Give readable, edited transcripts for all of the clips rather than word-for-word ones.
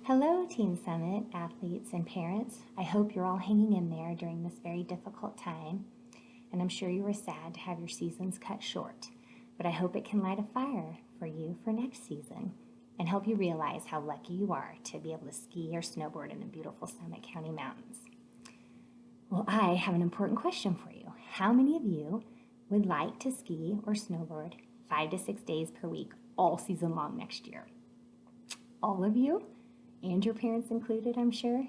Hello, Team Summit athletes and parents. I hope you're all hanging in there during this very difficult time. And I'm sure you were sad to have your seasons cut short, but I hope it can light a fire for you for next season and help you realize how lucky you are to be able to ski or snowboard in the beautiful Summit County mountains. Well, I have an important question for you. How many of you would like to ski or snowboard 5 to 6 days per week all season long next year? All of you? And your parents included, I'm sure.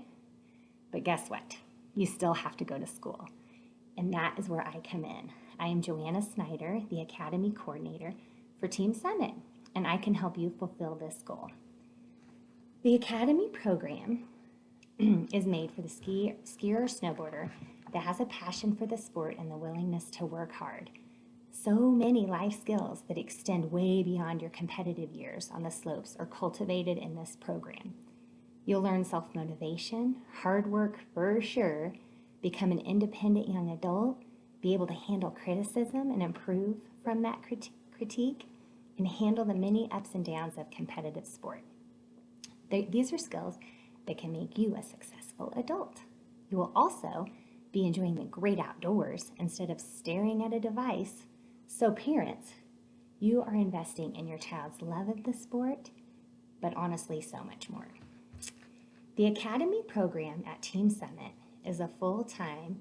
But guess what? You still have to go to school. And that is where I come in. I am Joanna Snyder, the Academy Coordinator for Team Summit, and I can help you fulfill this goal. The Academy program is made for the skier or snowboarder that has a passion for the sport and the willingness to work hard. So many life skills that extend way beyond your competitive years on the slopes are cultivated in this program. You'll learn self-motivation, hard work for sure, become an independent young adult, be able to handle criticism and improve from that critique, and handle the many ups and downs of competitive sport. These are skills that can make you a successful adult. You will also be enjoying the great outdoors instead of staring at a device. So parents, you are investing in your child's love of the sport, but honestly so much more. The Academy program at Team Summit is a full-time,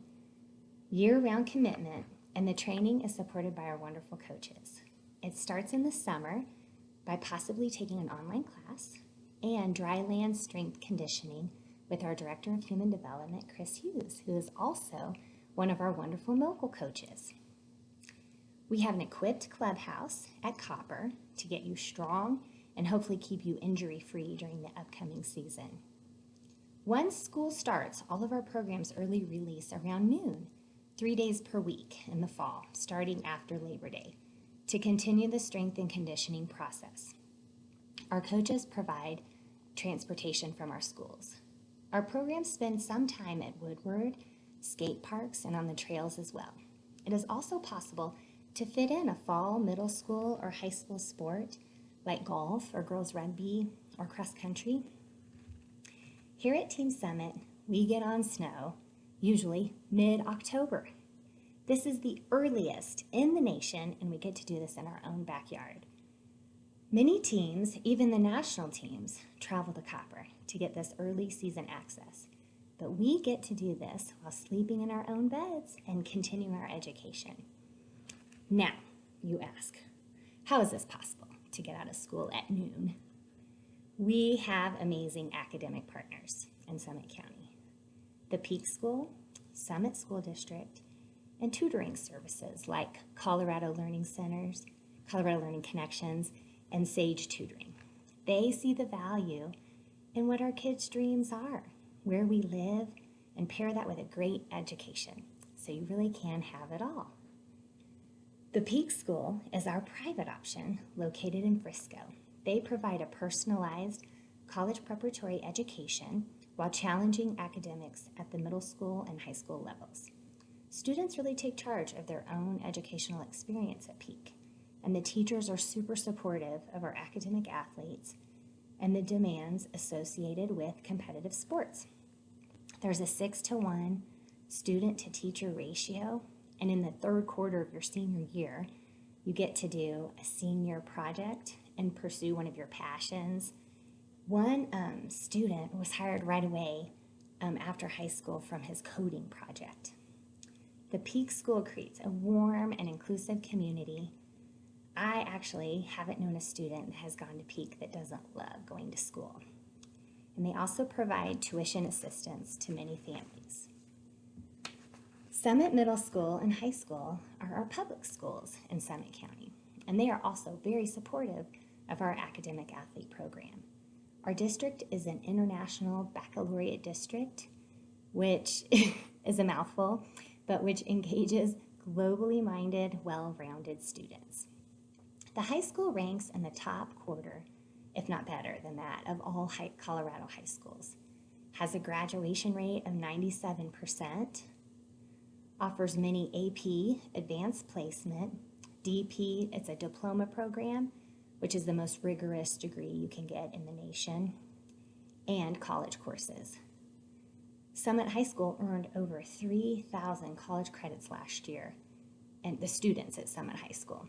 year-round commitment, and the training is supported by our wonderful coaches. It starts in the summer by possibly taking an online class and dry land strength conditioning with our Director of Human Development, Chris Hughes, who is also one of our wonderful local coaches. We have an equipped clubhouse at Copper to get you strong and hopefully keep you injury-free during the upcoming season. Once school starts, all of our programs early release around noon, 3 days per week in the fall, starting after Labor Day, to continue the strength and conditioning process. Our coaches provide transportation from our schools. Our programs spend some time at Woodward, skate parks, and on the trails as well. It is also possible to fit in a fall, middle school, or high school sport like golf or girls rugby or cross country. Here at Team Summit, we get on snow, usually mid-October. This is the earliest in the nation, and we get to do this in our own backyard. Many teams, even the national teams, travel to Copper to get this early season access. But we get to do this while sleeping in our own beds and continuing our education. Now, you ask, how is this possible to get out of school at noon? We have amazing academic partners in Summit County. The Peak School, Summit School District, and tutoring services like Colorado Learning Centers, Colorado Learning Connections, and Sage Tutoring. They see the value in what our kids' dreams are, where we live, and pair that with a great education, so you really can have it all. The Peak School is our private option located in Frisco. They provide a personalized college preparatory education while challenging academics at the middle school and high school levels. Students really take charge of their own educational experience at Peak, and the teachers are super supportive of our academic athletes and the demands associated with competitive sports. There's a 6-to-1 student-to-teacher ratio, and in the third quarter of your senior year, you get to do a senior project and pursue one of your passions. One student was hired right away after high school from his coding project. The Peak School creates a warm and inclusive community. I actually haven't known a student that has gone to Peak that doesn't love going to school. And they also provide tuition assistance to many families. Summit Middle School and High School are our public schools in Summit County, and they are also very supportive of our academic athlete program. Our district is an international baccalaureate district, which is a mouthful, but which engages globally minded, well-rounded students. The high school ranks in the top quarter, if not better than that, of all Colorado high schools, has a graduation rate of 97%, offers many AP, advanced placement, DP, it's a diploma program, which is the most rigorous degree you can get in the nation, and college courses. Summit High School earned over 3,000 college credits last year, and the students at Summit High School.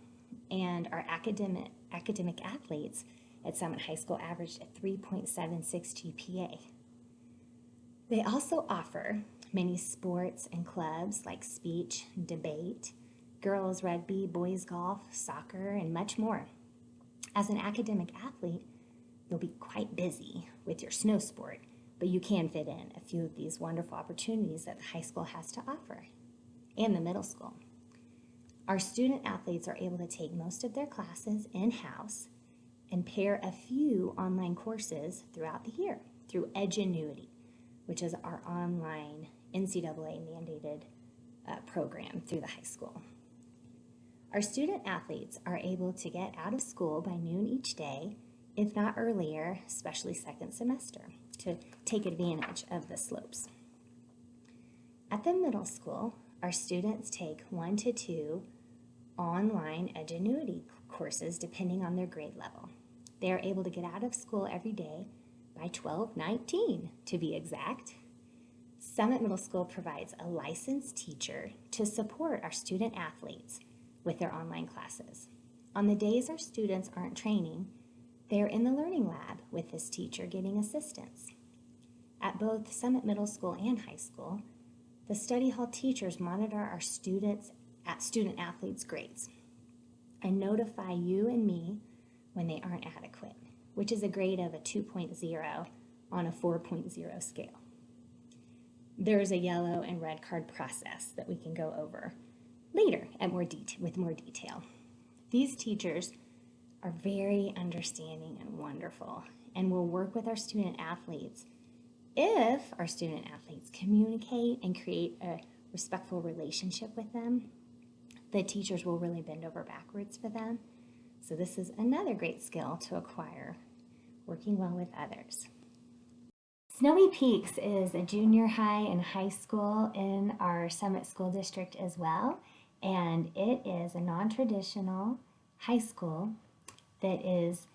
And our academic athletes at Summit High School averaged a 3.76 GPA. They also offer many sports and clubs like speech, debate, girls rugby, boys golf, soccer, and much more. As an academic athlete, you'll be quite busy with your snow sport, but you can fit in a few of these wonderful opportunities that the high school has to offer, and the middle school. Our student athletes are able to take most of their classes in-house and pair a few online courses throughout the year through Edgenuity, which is our online NCAA mandated program through the high school. Our student athletes are able to get out of school by noon each day, if not earlier, especially second semester, to take advantage of the slopes. At the middle school, our students take 1 to 2 online Edgenuity courses depending on their grade level. They are able to get out of school every day by 12:19 to be exact. Summit Middle School provides a licensed teacher to support our student athletes with their online classes. On the days our students aren't training, they're in the learning lab with this teacher getting assistance. At both Summit Middle School and high school, the study hall teachers monitor our student athletes' grades and notify you and me when they aren't adequate, which is a grade of a 2.0 on a 4.0 scale. There's a yellow and red card process that we can go over later with more detail. These teachers are very understanding and wonderful and will work with our student athletes. If our student athletes communicate and create a respectful relationship with them, the teachers will really bend over backwards for them. So this is another great skill to acquire, working well with others. Snowy Peaks is a junior high and high school in our Summit School District as well, and it is a non-traditional high school that is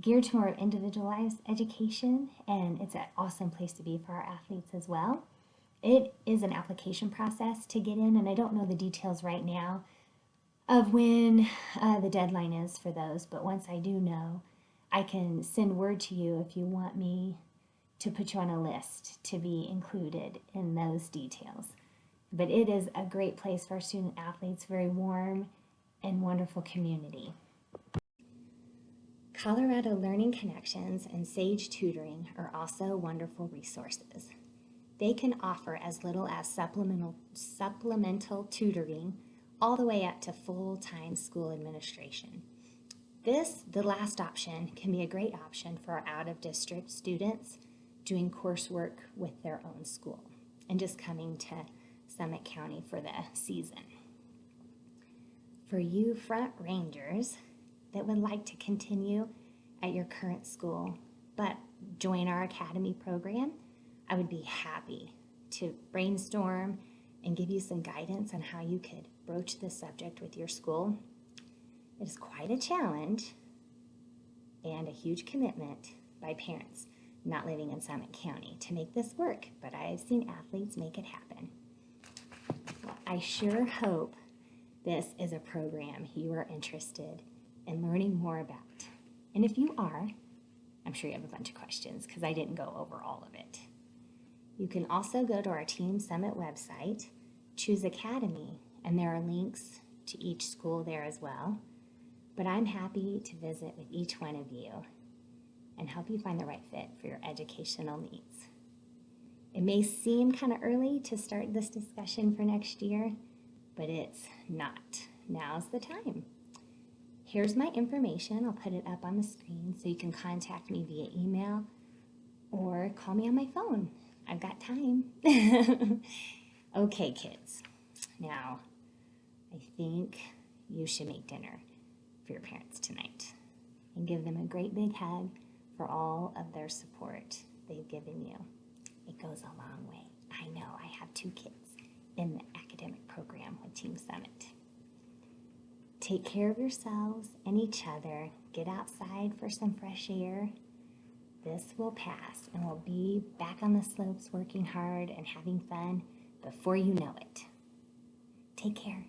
geared to more individualized education, and it's an awesome place to be for our athletes as well. It is an application process to get in, and I don't know the details right now of when the deadline is for those, but once I do know, I can send word to you if you want me to put you on a list to be included in those details. But it is a great place for our student athletes, very warm and wonderful community. Colorado Learning Connections and Sage Tutoring are also wonderful resources. They can offer as little as supplemental tutoring all the way up to full-time school administration. The last option, can be a great option for our out-of-district students doing coursework with their own school and just coming to Summit County for the season. For you front rangers that would like to continue at your current school but join our academy program, I would be happy to brainstorm and give you some guidance on how you could broach this subject with your school. It is quite a challenge and a huge commitment by parents not living in Summit County to make this work, but I have seen athletes make it happen. Well, I sure hope this is a program you are interested in learning more about. And if you are, I'm sure you have a bunch of questions because I didn't go over all of it. You can also go to our Team Summit website, choose Academy, and there are links to each school there as well. But I'm happy to visit with each one of you and help you find the right fit for your educational needs. It may seem kind of early to start this discussion for next year, but it's not. Now's the time. Here's my information. I'll put it up on the screen so you can contact me via email or call me on my phone. I've got time. Okay, kids. Now, I think you should make dinner for your parents tonight and give them a great big hug for all of their support they've given you. It goes a long way. I know, I have 2 kids in the academic program with Team Summit. Take care of yourselves and each other. Get outside for some fresh air. This will pass, and we'll be back on the slopes working hard and having fun before you know it. Take care.